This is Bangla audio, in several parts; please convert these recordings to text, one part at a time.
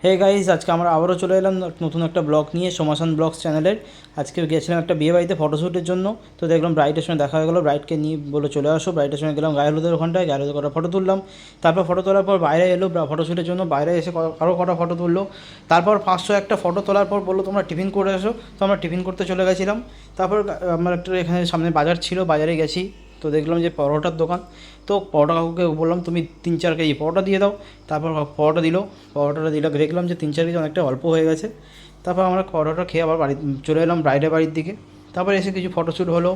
হে গাইস, আজকে আমরা আবারও চলে এলাম নতুন একটা ব্লগ নিয়ে সোমাসান ব্লগস চ্যানেলের। আজকে গিয়েছিলাম একটা বিয়ে বাড়িতে ফটোশ্যুটের জন্য। তো দেখলাম ব্রাইডের সঙ্গে দেখা হয়ে গেলো, ব্রাইডকে নিয়ে বলে চলে আসো। ব্রাইডের সঙ্গে গেলাম গায়ে হলুদের ওখানটায়, গায়ে হলুদ কটা ফটো তুললাম। তারপর ফটো তোলার পর বাইরে এলো ফটোশ্যুটের জন্য, বাইরে এসে আরও কটা ফটো তুললো। তারপর 500 একটা ফটো তোলার পর বললো তোমরা টিফিন করে এসো। তো আমরা টিফিন করতে চলে গেছিলাম। তারপর আমার একটা এখানে সামনে বাজার ছিল, বাজারে গেছি। তো দেখলাম যে পরোটার দোকান। তো পরোটা কাকুকে বললাম তুমি 3-4 কেজি পরোটা দিয়ে দাও। তারপর পরোটা দিল, পরোটাটা দিল, দেখলাম যে 3-4 কেজি অনেকটা অল্প হয়ে গেছে। তারপর আমরা পরোটা খেয়ে আবার বাড়ি চলে এলাম ব্রাইডের বাড়ির দিকে। তারপর এসে কিছু ফটোশ্যুট হলো।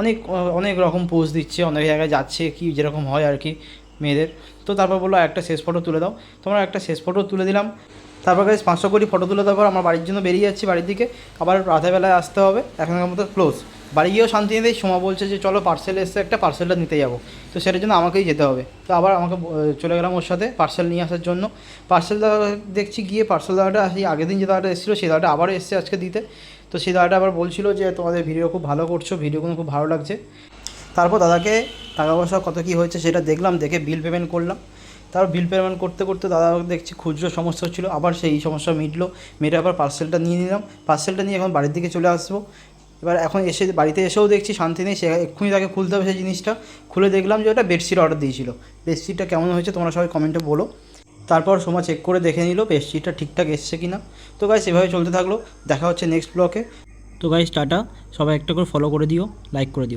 অনেক অনেক রকম পোজ দিচ্ছে, অনেক জায়গায় যাচ্ছে, কি যেরকম হয় আর কি মেয়েদের। তো তারপর বললো একটা শেষ ফটো তুলে দাও। তোমরা একটা শেষ ফটো তুলে দিলাম। তারপর গাইস 500 কোটি ফটো তুলে দেওয়ার পর আমার বাড়ির জন্য বেরিয়ে যাচ্ছি বাড়ির দিকে। আবার রাতেরবেলায় আসতে হবে, এখনকার মতো ক্লোজ। বাড়ি গিয়েও শান্তি নেই, সোমা বলছে যে চলো পার্সেল এসছে একটা, পার্সেলটা নিতে যাবো। তো সেটার জন্য আমাকেই যেতে হবে। তো আবার আমাকে চলে গেলাম ওর সাথে পার্সেল নিয়ে আসার জন্য। পার্সেল দাদা দেখছি গিয়ে, পার্সেল দাদাটা সেই আগের দিন যে দাদাটা এসেছিলো সেই দাদাটা আবারও এসছে আজকে দিতে। তো সেই দাদাটা আবার বলছিল যে তোমাদের ভিডিও খুব ভালো করছো, ভিডিওগুলো খুব ভালো লাগছে। তারপর দাদাকে টাকা পয়সা কত কী হয়েছে সেটা দেখলাম, দেখে বিল পেমেন্ট করলাম। তারপর বিল পেমেন্ট করতে করতে দাদা দেখছি খুচরো সমস্যা হচ্ছিলো, আবার সেই সমস্যা মিটলো। মেয়েটা আবার পার্সেলটা নিয়ে নিলাম। পার্সেলটা নিয়ে এখন বাড়ির দিকে চলে আসবো। এবার এখন এসে বাড়িতে এসেও দেখছি শান্তি নেই, সে এক্ষুনি তাকে খুলতে হবে সেই জিনিসটা। খুলে দেখলাম যে ওটা বেডশিট অর্ডার দিয়েছিল। বেডশিটটা কেমন হয়েছে তোমরা সবাই কমেন্টে বলো। তারপর সোমা চেক করে দেখে নিল বেডশিটটা ঠিকঠাক এসছে কি না। তো গাইস এভাবে চলতে থাকলো, দেখা হচ্ছে নেক্সট ব্লকে। তো গাইস টাটা, সবাই একটা করে ফলো করে দিও, লাইক করে দিও।